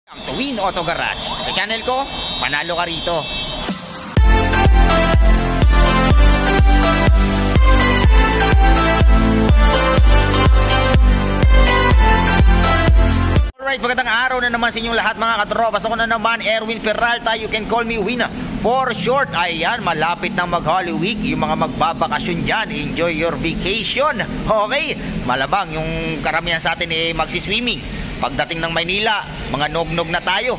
Welcome to Win Auto Garage. Sa channel ko, panalo ka rito. Alright, magandang araw na naman sa inyong lahat mga katropas. Ako na naman, Erwin Peralta. You can call me Win for short. Ayan, malapit nang mag-Holy Week. Yung mga magbabakasyon dyan, enjoy your vacation. Okay, malabang yung karamihan sa atin magsiswimming. Pagdating ng Maynila, mga nog-nog na tayo.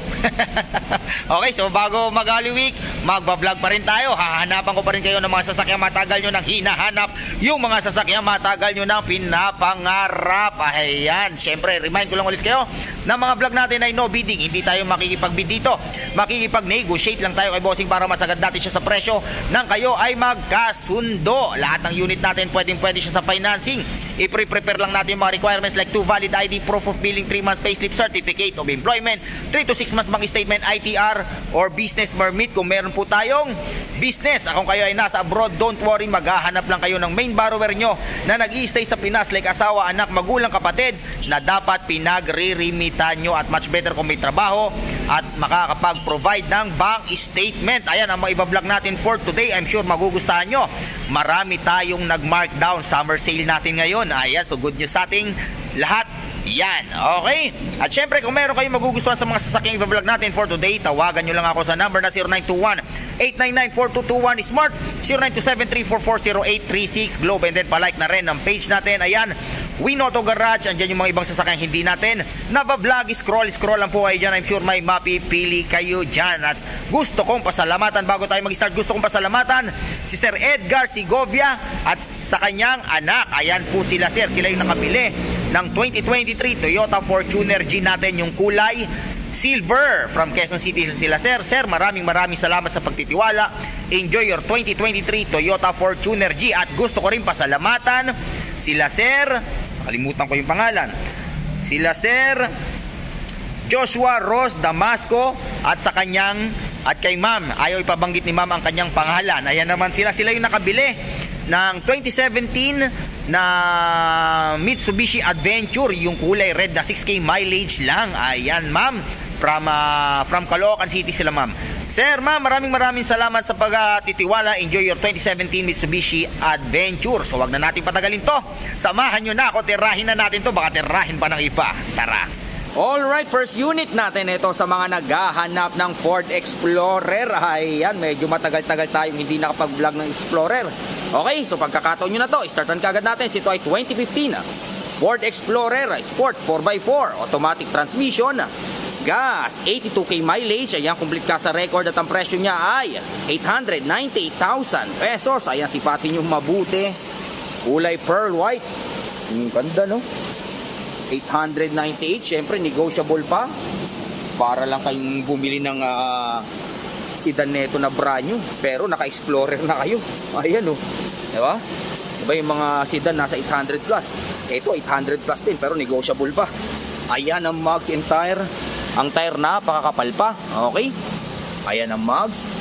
Okay, so bago mag-Holy Week, magbablog pa rin tayo. Hahanapan ko pa rin kayo ng mga sasakyang matagal nyo nang hinahanap. Yung mga sasakyang matagal nyo nang pinapangarap. Ayan, syempre, remind ko lang ulit kayo na mga vlog natin ay no bidding. Hindi tayo makikipag-bid dito. Makikipag-negotiate lang tayo kay bossing para masagad natin siya sa presyo nang kayo ay magkasundo. Lahat ng unit natin pwede siya sa financing. I-prepare lang natin yung mga requirements like 2 valid ID, proof of billing, 3 months payslip, certificate of employment, 3 to 6 months bank statement, ITR or business permit kung meron po tayong business. Kung kayo ay nasa abroad, don't worry, maghahanap lang kayo ng main borrower nyo na nag-i-stay sa Pinas like asawa, anak, magulang, kapatid na dapat pinagre-remitan nyo, at much better kung may trabaho at makakapag-provide ng bank statement. Ayan ang mga iba-vlog natin for today. I'm sure magugustahan nyo. Marami tayong nag-markdown summer sale natin ngayon. Ayan, so good news sa ating lahat. Yan, okay? At syempre, kung meron kayong magugustuhan sa mga sasakyang i-vlog natin for today, tawagan nyo lang ako sa number na 0921-899-4221 Smart, 0927-344-0836 Globe, and then palike na rin ng page natin. Ayan, Win Auto Garage. Andyan yung mga ibang sasakyang hindi natin nava-vlog. Scroll lang po kayo dyan. I'm sure may mapipili kayo dyan. At gusto kong pasalamatan, bago tayo mag-start, gusto kong pasalamatan si Sir Edgar Segovia at sa kanyang anak. Ayan po sila, sir. Sila yung nakabili ng 2023 Toyota Fortuner G natin, yung kulay silver, from Quezon City sila, sir. Sir, maraming salamat sa pagtitiwala. Enjoy your 2023 Toyota Fortuner G. At gusto ko rin pasalamatan sila, sir, nakalimutan ko yung pangalan, sila sir Joshua Ross Damasco at sa kanyang, at kay ma'am, ayaw ipabanggit ni ma'am ang kanyang pangalan. Ayan naman sila yung nakabili ng 2017 na Mitsubishi Adventure, yung kulay red na 6K mileage lang. Ayan ma'am, from Caloocan City sila ma'am. Sir, ma'am, maraming salamat sa pagtitiwala. Enjoy your 2017 Mitsubishi Adventure. So wag na natin patagalin to, samahan nyo na ako, tirahin na natin to, baka tirahin pa ng iba. Tara. Alright, first unit natin ito sa mga naghahanap ng Ford Explorer. Ayan, medyo matagal-tagal tayong hindi nakapag-vlog ng Explorer. Okay, so pagkakataon nyo na to, startan kagad natin. Ito ay 2015 Ford Explorer Sport 4x4 automatic transmission, gas, 82K mileage. Ayan, complete ka sa record, at ang presyo niya ay 898,000 pesos. Ayan, sipatin nyo mabuti, kulay pearl white. Ganda, no? 898, syempre negotiable pa. Para lang kayong bumili ng sedan neto na brand new, pero naka-Explorer na kayo. Ayan, oh. Diba? Diba yung mga sedan nasa 800 plus? Ito 800 plus din, pero negotiable pa. Ayan ang mugs and tire. Ang tire napakakapal pa. Okay? Ayan ang mugs.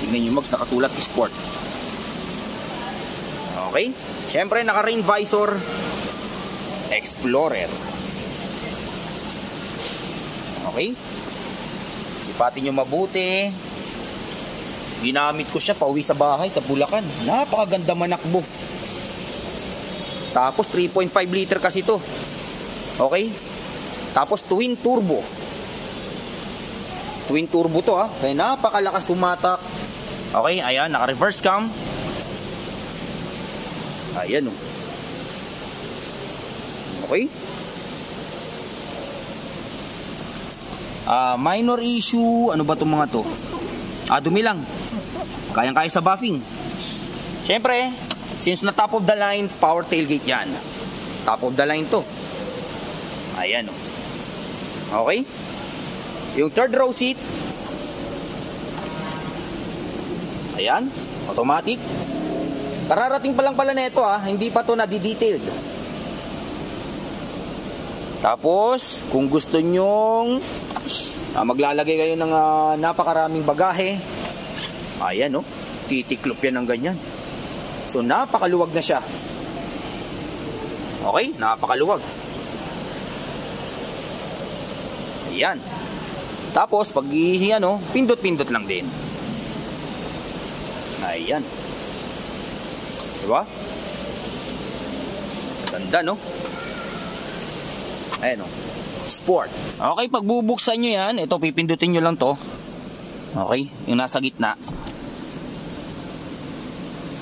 Tingnan yung mugs, nakasulat Sport. Okay? Syempre naka-rain visor. Explorer. Okay? Sipatin nyo mabuti. Ginamit ko siya pauwi sa bahay sa Bulacan. Napakaganda manakbo. Tapos 3.5 liter kasi ito. Okay? Tapos twin turbo. Twin turbo to, ha. Kaya napakalakas tumatak. Okay, ayan, naka-reverse cam. Ayan, oh. Okay? Minor issue, ano ba itong mga to? Dumi lang. Kayang-kaya sa buffing. Siyempre, since na top of the line, power tailgate yan. Top of the line to. Ayan, oh. Okay? Yung third row seat, ayan, automatic. Kararating pa lang pala nito, hindi pa to na-detailed. Tapos, kung gusto nyong maglalagay kayo ng napakaraming bagahe, ayan, titiklop yan ng ganyan. So, napakaluwag na siya. Okay, napakaluwag. Ayan. Tapos, pag ano, pindot-pindot lang din. Ayan. Diba? Ganda, no? Ayan, no? Sport. Okay, pag bubuksan nyo yan, ito, pipindutin nyo lang to. Okay, yung nasa gitna.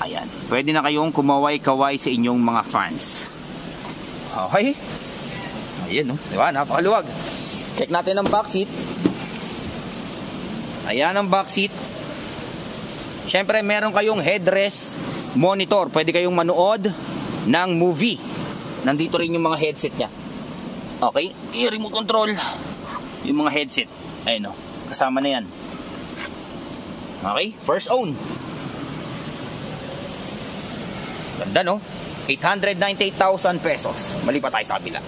Ayan. Pwede na kayong kumaway-kaway sa inyong mga fans. Okay? Ayan, no? Diba? Napakaluwag. Check natin ang back seat. Ayan ang back seat. Siyempre, meron kayong headrest monitor. Pwede kayong manood ng movie. Nandito rin yung mga headset nya. Okay? Yung remote control. Yung mga headset. Ayan, no? Kasama na yan. Okay? First own. Ganda, no? 898,000 pesos. Mali pa tayo sa kabila.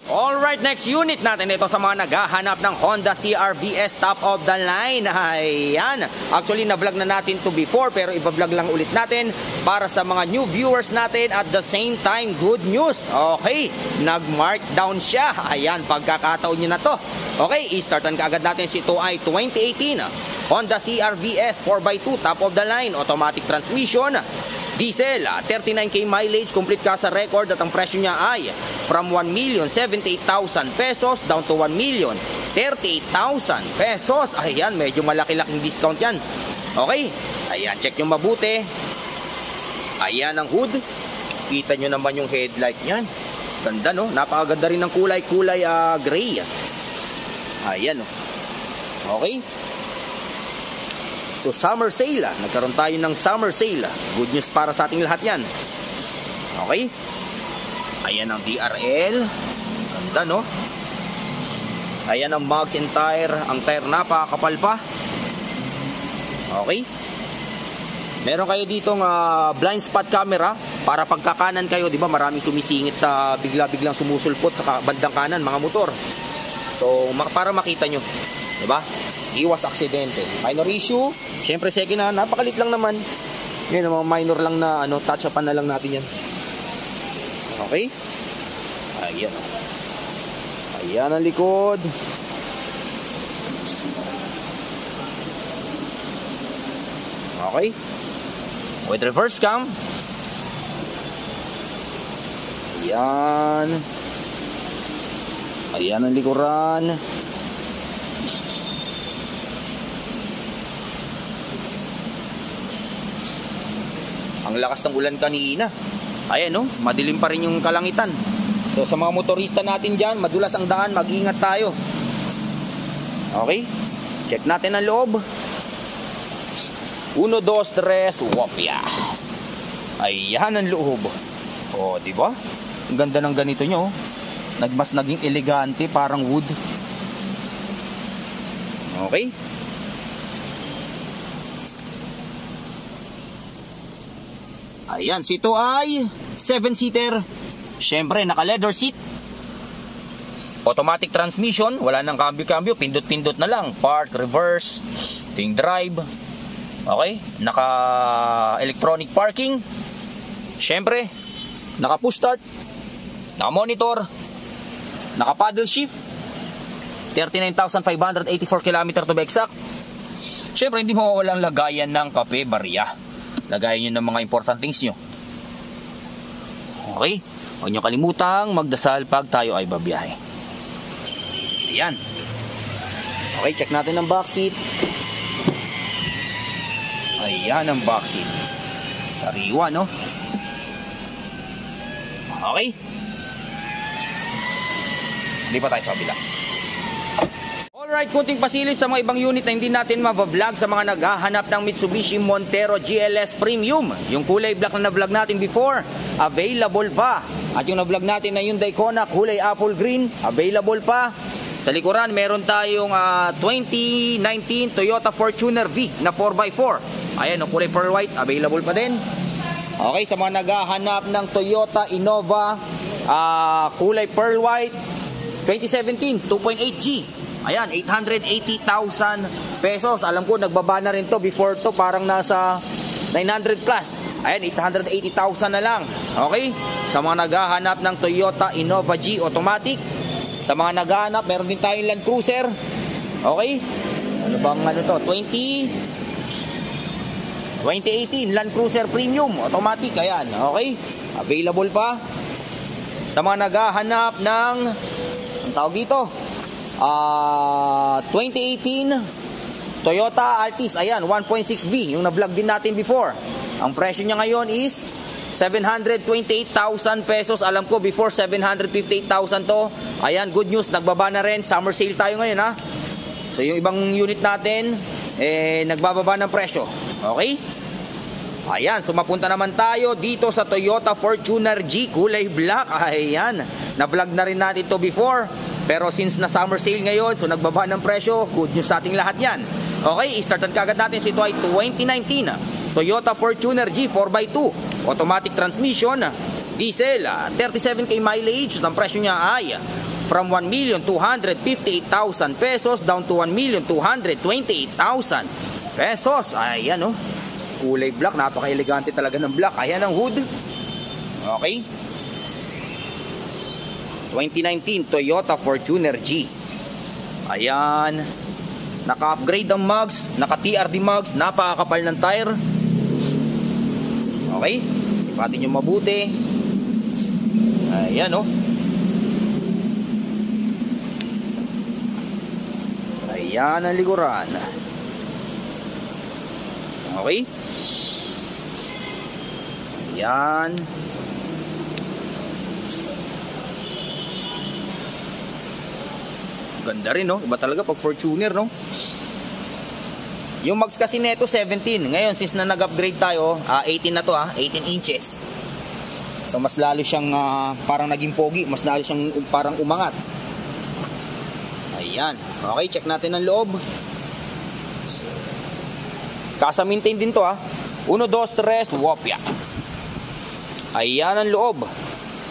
Alright, next unit natin ito sa mga naghahanap ng Honda CR-V top of the line. Ayan. Actually, na-vlog na natin to before, pero iba-vlog lang ulit natin para sa mga new viewers natin. At the same time, good news. Okay, nag-markdown siya. Ayan, pagkakataon nyo na to. Okay, i-startan kaagad natin si ito ay 2018 Honda CR-V 4x2 top of the line, automatic transmission, diesel, 39k mileage, complete ka sa record at ang presyo niya ay from 1,078,000 pesos down to 1,038,000 pesos. Ayan, medyo malaki-laking discount yan. Okay, ayan, check nyo mabuti. Ayan ang hood. Kita nyo naman yung headlight niyan. Ganda, no? Napakaganda rin ng kulay gray. Ayan, no? Okay. So, summer sale. Nagkaroon tayo ng summer sale. Good news para sa ating lahat yan. Okay. Ayan ang DRL. Ganda, no? Ayan ang mugs and tire. Ang tire napakakapal pa. Okay. Meron kayo ditong blind spot camera para pagkakanan kayo, di ba? Maraming sumisingit sa bigla-biglang sumusulpot sa bandang kanan, mga motor. So, para makita nyo, di ba? Iwas aksidente. Minor issue, syempre second hand, napakalit lang naman. Yan, mga minor lang na touch-upan na lang natin yan. Okay? Ayan. Ayan ang likod. Okay? With reverse cam. Ayan. Ayan ang likuran. Ang lakas ng ulan kanina. Ayan, no? Madilim pa rin yung kalangitan. So sa mga motorista natin dyan, madulas ang daan, mag-ingat tayo. Okay? Check natin ang loob. 1, 2, 3, wopya. Ayan ang loob. O, di ba? Ang ganda ng ganito nyo. Mas naging elegante, parang wood. Okay? Ayan, sito ay 7-seater. Siyempre, naka-leather seat. Automatic transmission. Wala nang cambio-cambio. Pindot-pindot na lang. Park, reverse, ting drive. Okay? Naka-electronic parking. Siyempre, naka-push start. Naka-monitor. Naka-paddle shift. 39,584 km to be exact. Siyempre, hindi mawawalang lagayan ng kape, barya. Lagayan nyo ng mga important things nyo. Okay? Huwag nyo kalimutang magdasal pag tayo ay babiyahe. Ayan. Okay, check natin ang back seat. Ayan ang back seat. Sariwa, no? Okay. Hindi pa tayo sa kabila. Alright, kunting pasilip sa mga ibang unit na hindi natin ma-vlog sa mga naghahanap ng Mitsubishi Montero GLS Premium. Yung kulay black na na-vlog natin before, available pa. At yung na-vlog natin na Hyundai Kona, kulay apple green, available pa. Sa likuran, meron tayong 2019 Toyota Fortuner V na 4x4. Ayan, yung kulay pearl white, available pa din. Okay, sa mga naghahanap ng Toyota Innova, kulay pearl white, 2017, 2.8G. Ayan, 880,000 pesos. Alam ko, nagbaba na rin to. Before to, parang nasa 900 plus. Ayan, 880,000 na lang. Okay? Sa mga naghahanap ng Toyota Innova G Automatic, Sa mga naghahanap, meron din tayong Land Cruiser. Okay? Ano bang ano to? 2018 Land Cruiser Premium automatic, ayan. Okay? Available pa. Sa mga naghahanap ng ang tawag dito 2018 Toyota Altis, ayan, 1.6V, yung na-vlog din natin before. Ang presyo niya ngayon is 728,000 pesos. Alam ko before 758,000 to. Ayan, good news, nagbaba na rin. Summer sale tayo ngayon, ha. So yung ibang unit natin nagbababa ng presyo. Okay? Ayan, so mapunta naman tayo dito sa Toyota Fortuner G, kulay black. Ayan, na-vlog na rin natin to before. Pero since na summer sale ngayon, so nagbaba ng presyo, good news sa ating lahat yan. Okay, i-startan kagad natin si ito ay 2019 Toyota Fortuner G 4x2 automatic transmission, diesel, 37k mileage. Ang presyo niya ay from 1,258,000 pesos down to 1,228,000 pesos. Ayan, oh, kulay black, napaka-elegante talaga ng black. Ayan ang hood. Okay, 2019 Toyota Fortuner G. Ayan, naka-upgrade ang mugs, naka-TRD mugs, napakakapal ng tire. Okay, sipatin nyo mabuti. Ayan, oh. Ayan ang likuran. Okay, ayan. Ganda rin, no? Iba talaga pag Fortuner, no? Yung mags kasi neto 17. Ngayon, since na nag-upgrade tayo, 18 na to, 18 inches. So, mas lalo siyang parang naging pogi. Mas lalo siyang parang umangat. Ayan. Okay, check natin ang loob. Kasa-maintain din to, 1, 2, 3, wopya. Ayan ang loob.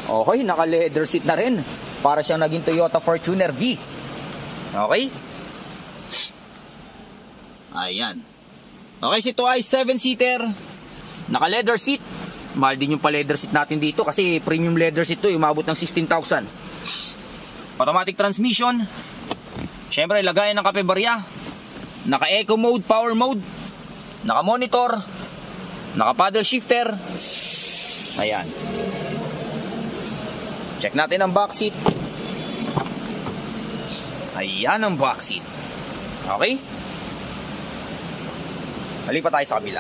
Okay, naka-leather seat na rin. Para siyang naging Toyota Fortuner V. Okay? Ayan. Okay, so ito ay 7-seater. Naka-leather seat. Mahal din yung pa-leather seat natin dito kasi premium leather seat to, umabot ng 16,000. Automatic transmission. Siyempre, lagayan ng kape-barya. Naka-eco mode, power mode. Naka-monitor. Naka-paddle shifter. Ayan. Check natin ang back seat. Ayan ang back seat. Okay? Halipa tayo sa kabila.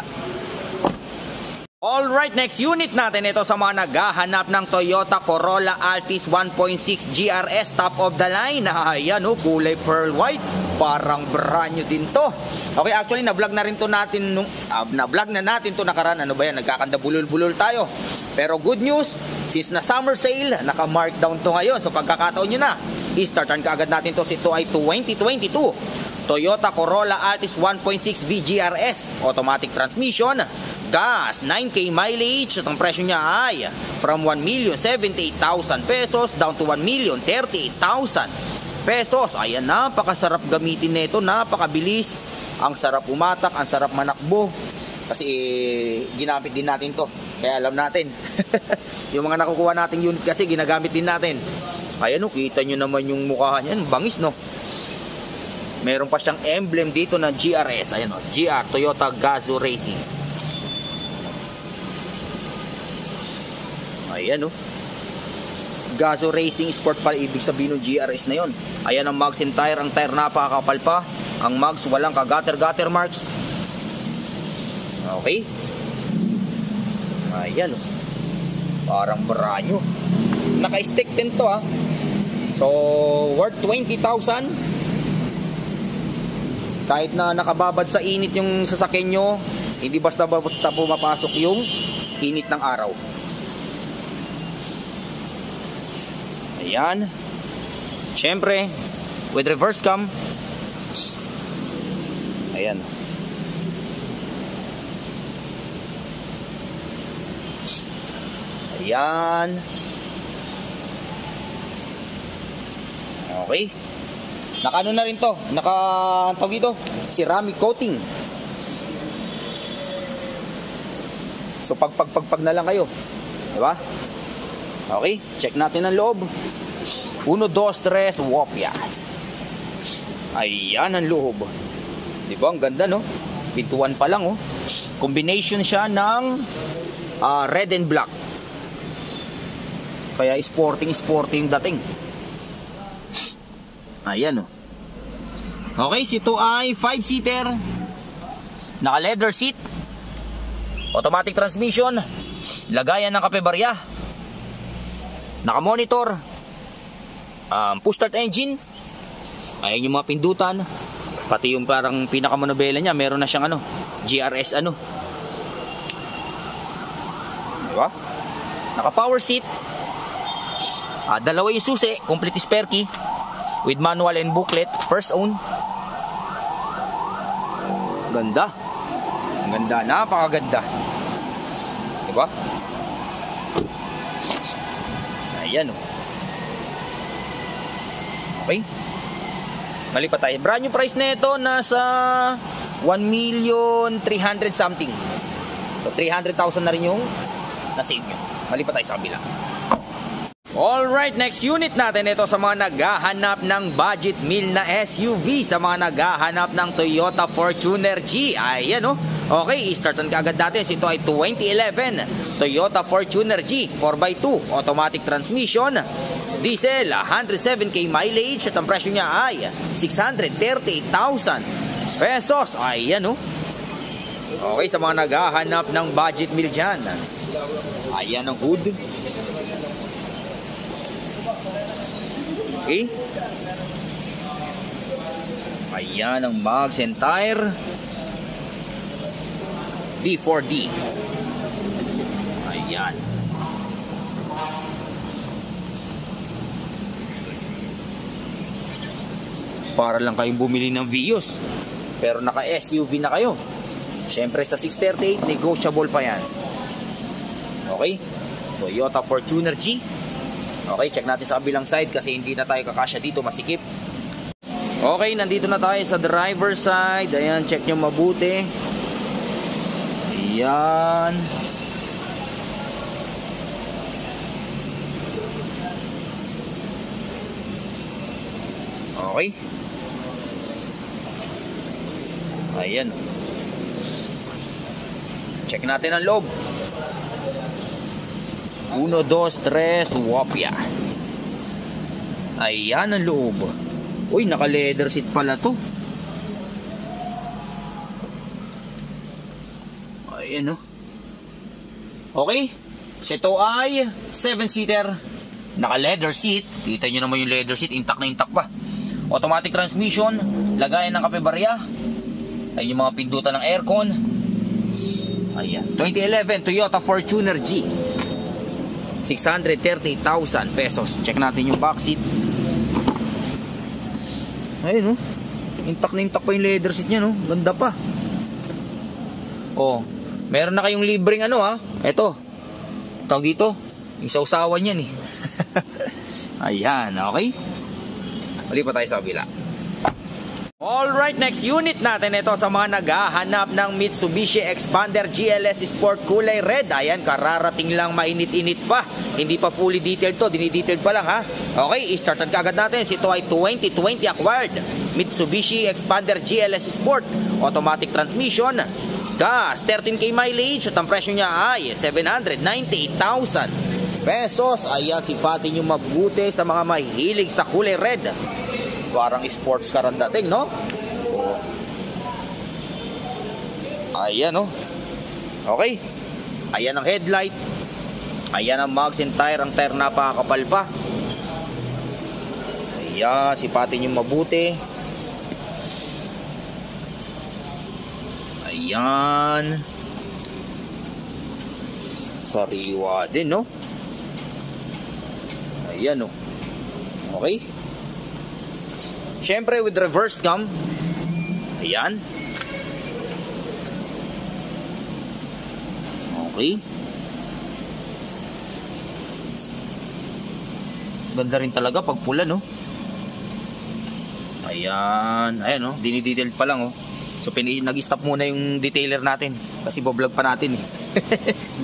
Alright, next unit natin ito sa mga naghahanap ng Toyota Corolla Altis 1.6 GRS top of the line. Ayan, oh, kulay pearl white. Parang brand new din to. Okay, actually na-vlog na rin to natin na-vlog na natin to nakaraan. Ano ba yan? Nagkakanda bulol-bulol tayo. Pero good news, since na summer sale, naka-markdown to ngayon. So pagkakataon nyo na, i-startan ka agad natin to. Ito ay 2022 Toyota Corolla Altis 1.6 VGRS automatic transmission, gas, 9k mileage. At ang presyo niya ay from 1,078,000 pesos down to 1,038,000 pesos. Ayan, napakasarap gamitin nito, napakabilis, ang sarap umatak, ang sarap manakbo. Kasi ginamit din natin to, kaya alam natin. Yung mga nakukuha nating unit kasi ginagamit din natin. Ayan, kita nyo naman yung mukha niyan, bangis, no? Meron pa siyang emblem dito ng GRS. Ayan, GR, Toyota Gazoo Racing. Ayan, Gazoo Racing Sport pala ibig sabihin ng GRS na yon. Ayan ang mags and tire. Ang tire napakakapal pa. Ang mags walang kagater-gater marks. Okay. Ayan, parang brand new. Naka-stick din to, So, worth 20,000. Kahit na nakababad sa init yung sasakyan nyo, hindi basta-basta pumapasok yung init ng araw. Ayan. Siyempre, with reverse cam. Ayan. Ayan. Okay. Naka-ano na rin to, naka-tawag dito, ceramic coating. So pag na lang kayo, di ba? Okay, check natin ang loob. 1, 2, 3, wopya. Ayan ang loob. Di ba? Ang ganda, no? Pintuan pa lang, oh. Combination siya ng red and black. Kaya sporting dating. Ayan, oh. Okay, ito ay 5-seater. Naka leather seat. Automatic transmission. Lagayan ng kape-barya. Naka monitor. Push start engine. Ayan yung mga pindutan. Pati yung parang pinakamanobela niya, meron na siyang GRS Diba? Naka power seat. Dalawa yung susi, complete spare key with manual and booklet, first own. Ganda. Ganda, napakaganda. Diba? Ayan, oh. Okay. Mali pa tayo. Brand new price na ito nasa 1,300,000 something. So 300,000 na rin yung na-save nyo. Mali pa tayo sa kabila. Alright, next unit natin ito sa mga naghahanap ng budget meal na SUV, sa mga naghahanap ng Toyota Fortuner G. Ayan, oh. Okay, i-startan ka agad natin. Ito ay 2011 Toyota Fortuner G 4x2 automatic transmission, diesel, 107k mileage at ang presyo niya ay 638,000 pesos. Ayan, oh. Okay, sa mga naghahanap ng budget meal dyan. Ayan ang hood. Okay. Ayan ang mags and tire. D4D. Ayan. Para lang kayong bumili ng Vios, pero naka SUV na kayo. Siyempre sa 638 negotiable pa yan. Okay, Toyota Fortuner G. Okay, check natin sa kabilang side kasi hindi na tayo kakasya dito, masikip. Okay, nandito na tayo sa driver side. Ayan, check nyo mabuti. Ayan. Okay. Ayan. Check natin ang loob. 1, 2, 3, wopya. Ayan ang loob. Uy, naka leather seat pala to. Ayan, oh. Okay, ito ay 7-seater. Naka leather seat. Kita nyo naman yung leather seat, intact na intact pa. Automatic transmission, lagayan ng kape-barya. Ay yung mga pindutan ng aircon. Ayan, 2011 Toyota Fortuner G 630,000 pesos. Check natin yung back seat. Ayun, oh. Intact na intact pa yung leather seat niya, no? Ganda pa. Oh, meron na kayong libreng eto. Tawag dito, yung sausawan yan, eh. Ayan, okay. Mali pa tayo sa kabila. Alright, next unit natin ito sa mga naghahanap ng Mitsubishi Expander GLS Sport kulay red. Ayan, kararating lang, mainit-init pa. Hindi pa fully detailed to, dinidetailed pa lang, ha. Okay, i-startan ka agad natin. Ito ay 2020 acquired Mitsubishi Expander GLS Sport automatic transmission, gas, 13k mileage at ang presyo niya ay 798,000 pesos. Ayan, sipatin nyo mabuti sa mga mahilig sa kulay red. Parang sports car ang dating, no? Ayan, no? Okay. Ayan ang headlight. Ayan ang mags and tire. Ang tire napakakapal pa. Ayan, sipatin nyo mabuti. Ayan. Sariwa din, no? Ayan, no? Okay. Siyempre with reverse cam. Ayan. Okay. Ganda rin talaga pag pula, no? Ayan. Ayan, no? Dinidetail pa lang, oh. So nag-stop muna yung detailer natin kasi bo-vlog pa natin, eh.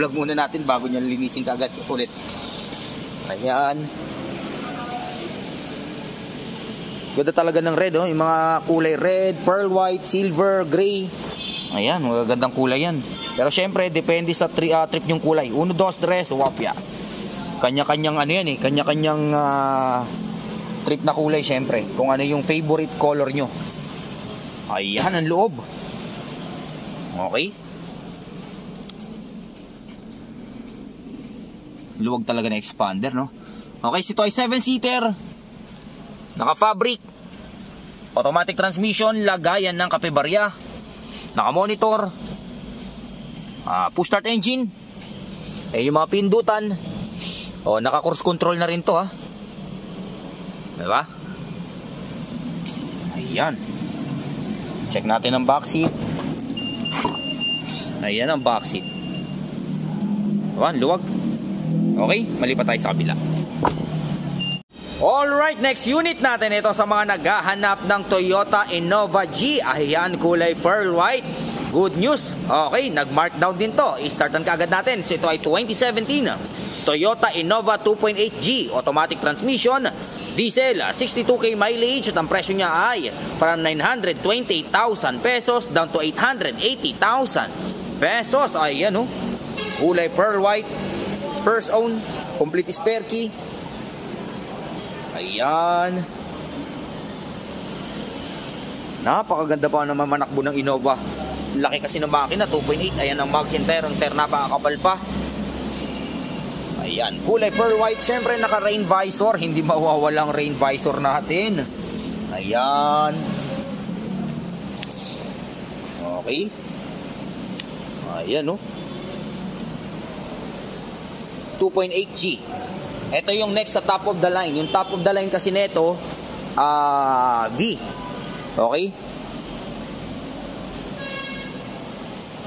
Vlog muna natin bago niya linisin kaagad ulit. Ayan. Ganda talaga ng red, oh. Yung mga kulay red, pearl white, silver, gray. Ayan, magagandang kulay yan. Pero syempre, depende sa trip yung kulay. 1, 2, 3, wapya. Kanya-kanyang ano yan eh, kanya-kanyang trip na kulay syempre. Kung ano yung favorite color nyo. Ayan, ang loob. Okay. Luwag talaga na expander, no? Okay, ito ay 7-seater. Naka-fabric. Automatic transmission, lagayan ng kapebarya. Naka-monitor. Push start engine. Yung mga pindutan. Naka-cruise control na rin to, ha. Diba? Ayan. Check natin ang back seat. Ayan ang back seat. Diba? Luwag. Okay, malipat tayo sa kabila. Alright, next unit natin ito sa mga naghahanap ng Toyota Innova G. Ayan, kulay pearl white. Good news. Okay, nag-markdown din to. I-startan kaagad natin. So ito ay 2017 Toyota Innova 2.8G. Automatic transmission. Diesel, 62k mileage. At ang presyo niya ay from 928,000 pesos down to 880,000 pesos. Ayan, oh. Kulay pearl white. First own, complete spare key. Ayan. Napakaganda pa naman manakbo ng Innova. Laki kasi ng makina, 2.8. Ayan ang mag center, ang napakakapal pa. Ayan, kulay pearl white. Syempre naka rain visor, hindi mawawalang rain visor natin. Ayan. Okay. Ayan, oh. 2.8G. Ito yung next sa top of the line. Yung top of the line kasi nito, V. Okay?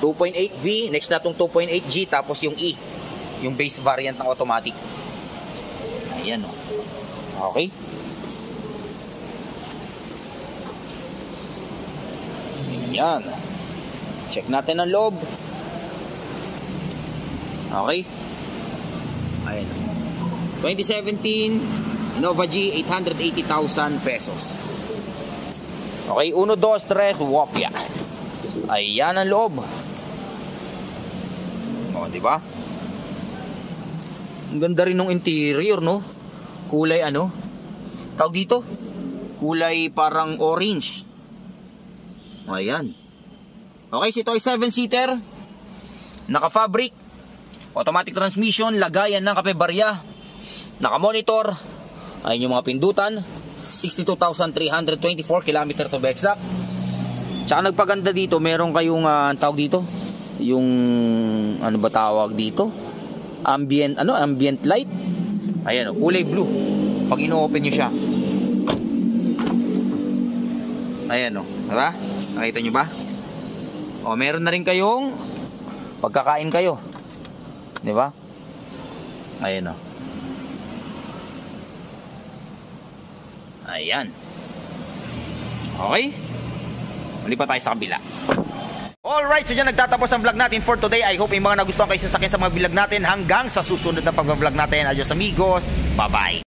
2.8V. Next na itong 2.8G. Tapos yung E. Yung base variant ng automatic. Ayan, o. Okay? Ayan. Check natin ang loob. Okay? Ayan. 2017 Innova G, 880,000 pesos. Okay, 1, 2, 3, wapya. Ayan ang loob. Diba? Ang ganda rin ng interior, no? Kulay ano? Tawag dito? Kulay parang orange. Ayan. Okay, ito ay 7-seater. Naka-fabric. Automatic transmission, lagayan ng kapebarya. Naka-monitor. Ayun yung mga pindutan. 62,324 km to be exact. Tsaka nagpaganda dito, meron kayong tawag dito, yung ano ba tawag dito? Ambient light. Ayan, kulay blue. Pag ino-open nyo siya. Ayan, diba? Nakita nyo ba? Meron na rin kayong pagkakain kayo. Di ba? Ayan, o. Ayan. Okay? Malipat tayo sa kabila. Alright, so dyan nagtatapos ang vlog natin for today. I hope yung mga nagustuhan kayo sa akin sa mga vlog natin. Hanggang sa susunod na pag-vlog natin. Adios amigos. Bye-bye.